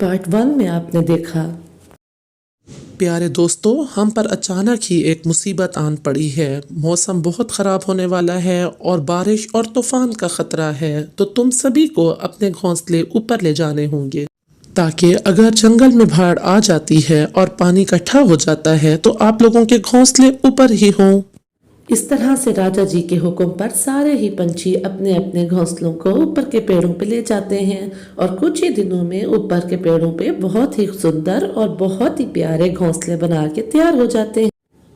Part 1 में आपने देखा। प्यारे दोस्तों, हम पर अचानक ही एक मुसीबत आन पड़ी है। मौसम बहुत ख़राब होने वाला है और बारिश और तूफान का ख़तरा है, तो तुम सभी को अपने घोंसले ऊपर ले जाने होंगे, ताकि अगर जंगल में बाढ़ आ जाती है और पानी इकट्ठा हो जाता है तो आप लोगों के घोंसले ऊपर ही हों। इस तरह से राजा जी के हुक्म पर सारे ही पंछी अपने अपने घोंसलों को ऊपर के पेड़ों पे ले जाते हैं और कुछ ही दिनों में ऊपर के पेड़ों पे बहुत ही सुंदर और बहुत ही प्यारे घोंसले बना के तैयार हो जाते हैं।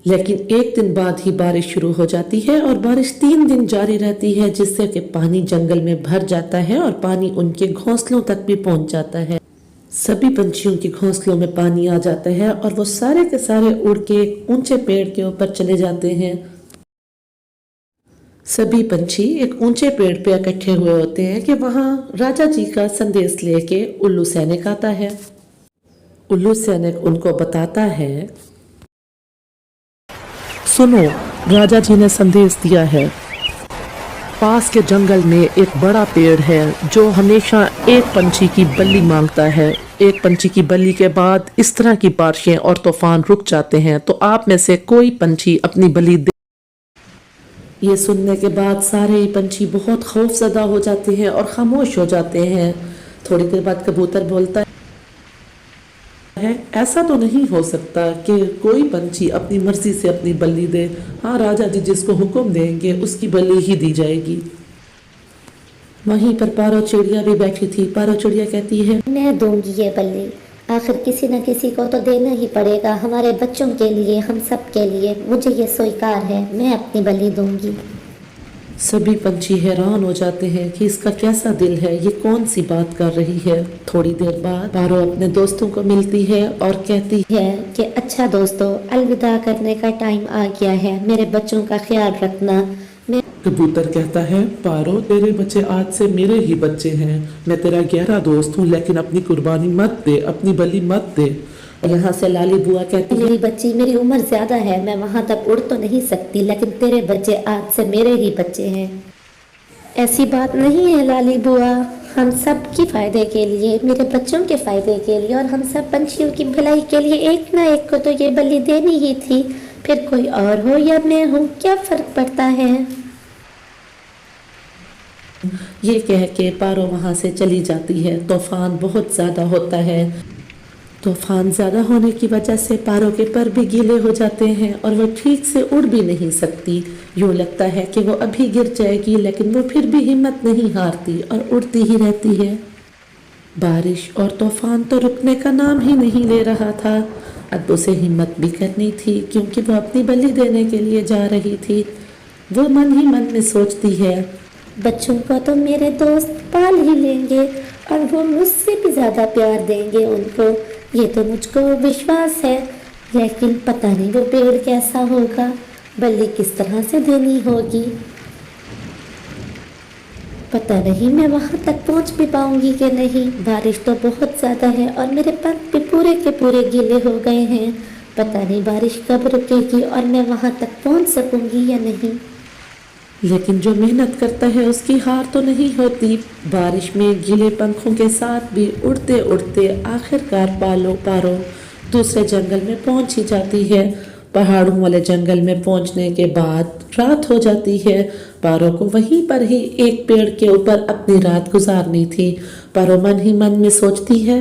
लेकिन एक दिन बाद ही बारिश शुरू हो जाती है और बारिश 3 दिन जारी रहती है, जिससे कि पानी जंगल में भर जाता है और पानी उनके घोंसलों तक भी पहुंच जाता है। सभी पंछियों के घोंसलों में पानी आ जाता है और वो सारे के सारे उड़ के एक ऊंचे पेड़ के ऊपर चले जाते हैं। सभी पंछी एक ऊंचे पेड़ पे इकट्ठे हुए होते हैं कि वहां राजा जी का संदेश लेके उल्लू सैनिक आता है। उल्लू सैनिक उनको बताता है, सुनो, राजा जी ने संदेश दिया है। पास के जंगल में एक बड़ा पेड़ है जो हमेशा एक पंछी की बल्ली मांगता है। एक पंछी की बल्ली के बाद इस तरह की बारिशें और तूफान रुक जाते हैं, तो आप में से कोई पंछी अपनी बलि दे। ये सुनने के बाद सारे ही पंछी बहुत खौफजदा हो जाते हैं और खामोश हो जाते हैं। थोड़ी देर बाद कबूतर बोलता है, ऐसा तो नहीं हो सकता कि कोई पंछी अपनी मर्जी से अपनी बल्ली दे। हाँ, राजा जी जिसको हुक्म देंगे उसकी बल्ली ही दी जाएगी। वहीं पर पारो चिड़िया भी बैठी थी। पारो चिड़िया कहती है, मैं दूंगी ये बल्ली, आखिर किसी न किसी को तो देना ही पड़ेगा, हमारे बच्चों के लिए, हम सब के लिए। मुझे ये स्वीकार है, मैं अपनी बलि दूंगी। सभी पंछी हैरान हो जाते हैं कि इसका कैसा दिल है, ये कौन सी बात कर रही है। थोड़ी देर बाद पारो अपने दोस्तों को मिलती है और कहती है कि अच्छा दोस्तों, अलविदा करने का टाइम आ गया है, मेरे बच्चों का ख्याल रखना। मैं कबूतर कहता है, पारो, तेरे बच्चे आज से मेरे ही बच्चे हैं। मैं तेरा गहरा दोस्त हूँ, लेकिन अपनी कुर्बानी मत दे, अपनी बलि मत दे। यहाँ से लाली बुआ कहती है, मेरी बच्ची, मेरी उम्र ज्यादा है, मैं वहां तक उड़ तो नहीं सकती, लेकिन तेरे बच्चे आज से मेरे ही बच्चे हैं। ऐसी बात नहीं है लाली बुआ, हम सब के फायदे के लिए, मेरे बच्चों के फायदे के लिए और हम सब पंछियों की भलाई के लिए एक ना एक को तो ये बलि देनी ही थी। फिर कोई और हो या मैं हूँ, क्या फर्क पड़ता है। ये कह के पारो वहां से चली जाती है। तूफान बहुत ज्यादा होता है। तूफान ज्यादा होने की वजह से पारो के पर भी गीले हो जाते हैं और वो ठीक से उड़ भी नहीं सकती। यूं लगता है कि वो अभी गिर जाएगी, लेकिन वो फिर भी हिम्मत नहीं हारती और उड़ती ही रहती है। बारिश और तूफान तो रुकने का नाम ही नहीं ले रहा था। अब उसे हिम्मत भी करनी थी, क्योंकि वो अपनी बलि देने के लिए जा रही थी। वो मन ही मन में सोचती है, बच्चों को तो मेरे दोस्त पाल ही लेंगे और वो मुझसे भी ज्यादा प्यार देंगे उनको, ये तो मुझको विश्वास है। लेकिन पता नहीं वो पेड़ कैसा होगा, बल्ली किस तरह से देनी होगी, पता नहीं मैं वहां तक पहुंच भी पाऊंगी कि नहीं। बारिश तो बहुत ज्यादा है और मेरे पंख भी पूरे के पूरे गीले हो गए हैं। पता नहीं बारिश कब रुकेगी और मैं वहां तक पहुंच सकूंगी या नहीं। लेकिन जो मेहनत करता है उसकी हार तो नहीं होती। बारिश में गीले पंखों के साथ भी उड़ते उड़ते आखिरकार पारो दूसरे जंगल में पहुंच ही जाती है। पहाड़ों वाले जंगल में पहुंचने के बाद रात हो जाती है। पारो को वहीं पर ही एक पेड़ के ऊपर अपनी रात गुजारनी थी। पारो मन ही मन में सोचती है,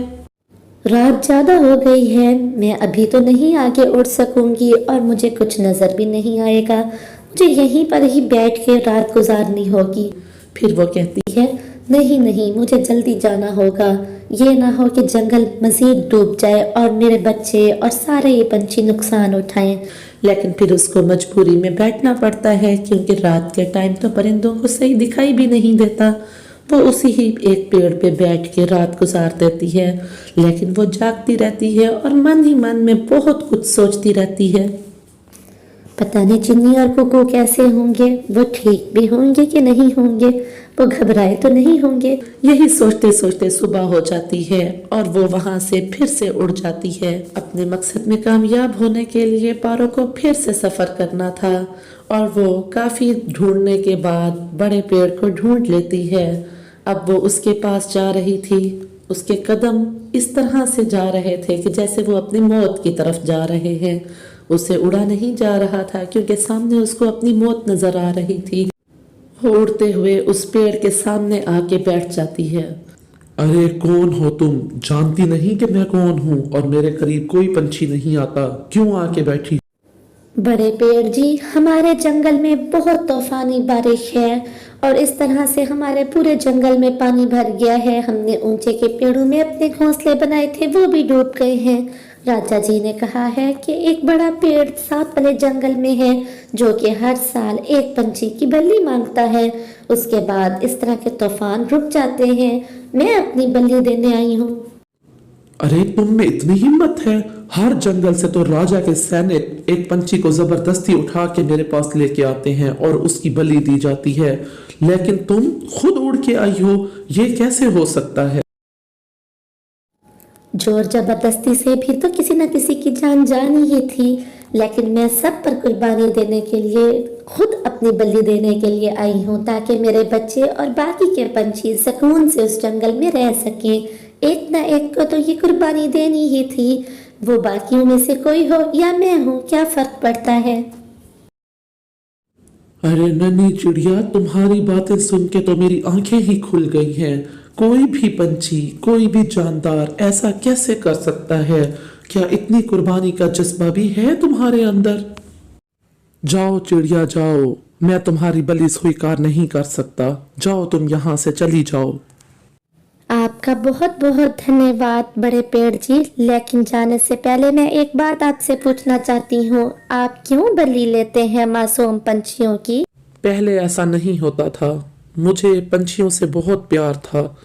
रात ज़्यादा हो गई है, मैं अभी तो नहीं आगे उड़ सकूंगी और मुझे कुछ नज़र भी नहीं आएगा, मुझे यहीं पर ही बैठ के रात गुजारनी होगी। फिर वो कहती है, नहीं नहीं, मुझे जल्दी जाना होगा, ये ना हो कि जंगल मज़ीद डूब जाए और मेरे बच्चे और सारे ये पंछी नुकसान उठाएं। लेकिन फिर उसको मजबूरी में बैठना पड़ता है, क्योंकि रात के टाइम तो परिंदों को सही दिखाई भी नहीं देता। वो उसी ही एक पेड़ पे बैठ के रात गुजार देती है, लेकिन वो जागती रहती है और मन ही मन में बहुत कुछ सोचती रहती है। पता नहीं चिन्नी और कुकू कैसे होंगे, वो ठीक भी होंगे कि नहीं होंगे, वो घबराए तो नहीं होंगे। यही सोचते सोचते सुबह हो जाती है और वो वहां से फिर से उड़ जाती है। अपने मकसद में कामयाब होने के लिए पारो को फिर से सफर करना था और वो काफी ढूंढने के बाद बड़े पेड़ को ढूंढ लेती है। अब वो उसके पास जा रही थी। उसके कदम इस तरह से जा रहे थे कि जैसे वो अपनी मौत की तरफ जा रहे हैं। उसे उड़ा नहीं जा रहा था क्योंकि सामने उसको अपनी मौत नजर आ रही थी। वो उड़ते हुए उस पेड़ के सामने आके बैठ जाती है। अरे कौन हो तुम? जानती नहीं कि मैं कौन हूँ और मेरे करीब कोई पंछी नहीं आता, क्यों आके बैठी? बड़े पेड़ जी, हमारे जंगल में बहुत तूफानी बारिश है और इस तरह से हमारे पूरे जंगल में पानी भर गया है। हमने ऊंचे के पेड़ों में अपने घोंसले बनाए थे, वो भी डूब गए हैं। राजा जी ने कहा है कि एक बड़ा पेड़ साथ वाले जंगल में है जो कि हर साल एक पंछी की बल्ली मांगता है। उसके बाद इस तरह के तूफान रुक जाते हैं। मैं अपनी बल्ली देने आई हूँ। अरे तुम में इतनी हिम्मत है? हर जंगल से तो राजा के सैनिक एक पंछी को जबरदस्ती उठा के मेरे पास लेके आते हैं और उसकी बलि दी जाती है, लेकिन तुम खुद उड़ के आई हो, ये कैसे हो सकता है? जोर जबरदस्ती से भी तो किसी न किसी की जान जानी ही थी, लेकिन मैं सब पर कुर्बानी देने के लिए खुद अपनी बलि देने के लिए आई हूँ ताकि मेरे बच्चे और बाकी के पंछी सुकून से उस जंगल में रह सकें। एक ना एक को तो ये कुर्बानी देनी ही थी, वो बाकियों में से कोई हो या मैं हूँ, क्या फर्क पड़ता है। अरे नन्ही चिड़िया, तुम्हारी बातें सुन के तो मेरी आंखें ही खुल गई हैं। कोई भी पंछी, कोई भी जानदार ऐसा कैसे कर सकता है? क्या इतनी कुर्बानी का जज्बा भी है तुम्हारे अंदर? जाओ चिड़िया जाओ, मैं तुम्हारी बलि स्वीकार नहीं कर सकता। जाओ तुम यहाँ से चली जाओ। आपका बहुत बहुत धन्यवाद बड़े पेड़ जी, लेकिन जाने से पहले मैं एक बात आपसे पूछना चाहती हूँ, आप क्यों बलि लेते हैं मासूम पंछियों की? पहले ऐसा नहीं होता था, मुझे पंछियों से बहुत प्यार था,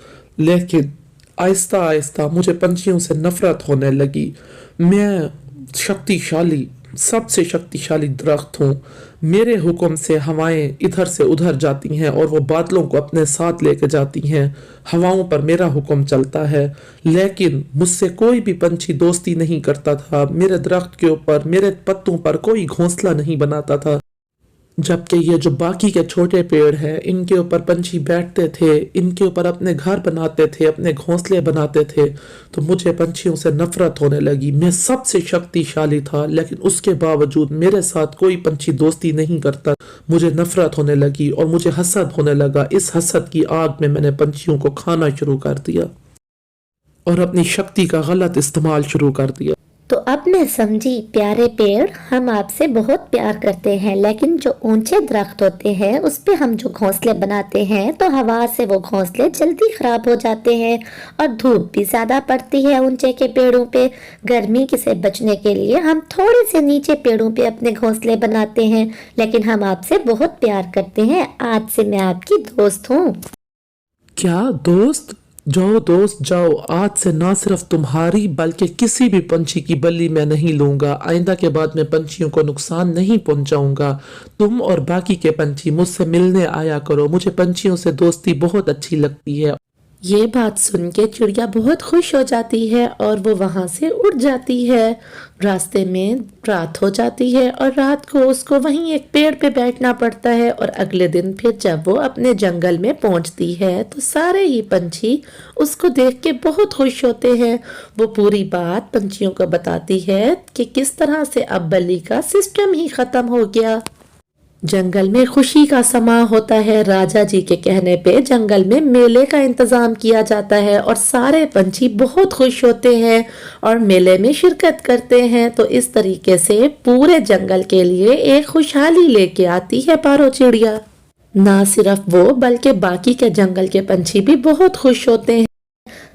लेकिन आहिस्ता आहिस्ता मुझे पंछियों से नफरत होने लगी। मैं शक्तिशाली, सबसे शक्तिशाली दरख्त हूँ। मेरे हुक्म से हवाएं इधर से उधर जाती हैं और वो बादलों को अपने साथ लेके जाती हैं। हवाओं पर मेरा हुक्म चलता है, लेकिन मुझसे कोई भी पंछी दोस्ती नहीं करता था। मेरे दरख्त के ऊपर, मेरे पत्तों पर कोई घोंसला नहीं बनाता था। जबकि ये जो बाकी के छोटे पेड़ हैं, इनके ऊपर पंछी बैठते थे, इनके ऊपर अपने घर बनाते थे, अपने घोंसले बनाते थे, तो मुझे पंछियों से नफरत होने लगी। मैं सबसे शक्तिशाली था, लेकिन उसके बावजूद मेरे साथ कोई पंछी दोस्ती नहीं करता। मुझे नफरत होने लगी और मुझे हसद होने लगा। इस हसद की आग में मैंने पंछियों को खाना शुरू कर दिया और अपनी शक्ति का गलत इस्तेमाल शुरू कर दिया। तो अब मैं समझी प्यारे पेड़, हम आपसे बहुत प्यार करते हैं, लेकिन जो ऊंचे दरख्त होते हैं उस पे हम जो घोंसले बनाते हैं तो हवा से वो घोंसले जल्दी खराब हो जाते हैं और धूप भी ज्यादा पड़ती है ऊंचे के पेड़ों पे। गर्मी से बचने के लिए हम थोड़े से नीचे पेड़ों पे अपने घोंसले बनाते हैं, लेकिन हम आपसे बहुत प्यार करते हैं। आज से मैं आपकी दोस्त हूँ। क्या दोस्त? जाओ दोस्त जाओ, आज से ना सिर्फ तुम्हारी बल्कि किसी भी पंछी की बलि मैं नहीं लूंगा। आइंदा के बाद मैं पंछियों को नुकसान नहीं पहुंचाऊंगा। तुम और बाकी के पंछी मुझसे मिलने आया करो, मुझे पंछियों से दोस्ती बहुत अच्छी लगती है। ये बात सुन के चिड़िया बहुत खुश हो जाती है और वो वहां से उड़ जाती है। रास्ते में रात हो जाती है और रात को उसको वहीं एक पेड़ पे बैठना पड़ता है। और अगले दिन फिर जब वो अपने जंगल में पहुंचती है तो सारे ही पंछी उसको देख के बहुत खुश होते हैं। वो पूरी बात पंछियों को बताती है कि किस तरह से अब बलि का सिस्टम ही खत्म हो गया। जंगल में खुशी का समा होता है। राजा जी के कहने पे जंगल में मेले का इंतजाम किया जाता है और सारे पंछी बहुत खुश होते हैं और मेले में शिरकत करते हैं। तो इस तरीके से पूरे जंगल के लिए एक खुशहाली लेके आती है पारो चिड़िया। ना सिर्फ वो बल्कि बाकी के जंगल के पंछी भी बहुत खुश होते हैं।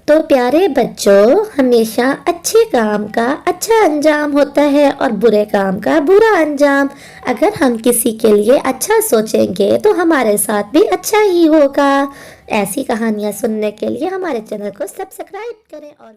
तो प्यारे बच्चों, हमेशा अच्छे काम का अच्छा अंजाम होता है और बुरे काम का बुरा अंजाम। अगर हम किसी के लिए अच्छा सोचेंगे तो हमारे साथ भी अच्छा ही होगा। ऐसी कहानियाँ सुनने के लिए हमारे चैनल को सब्सक्राइब करें और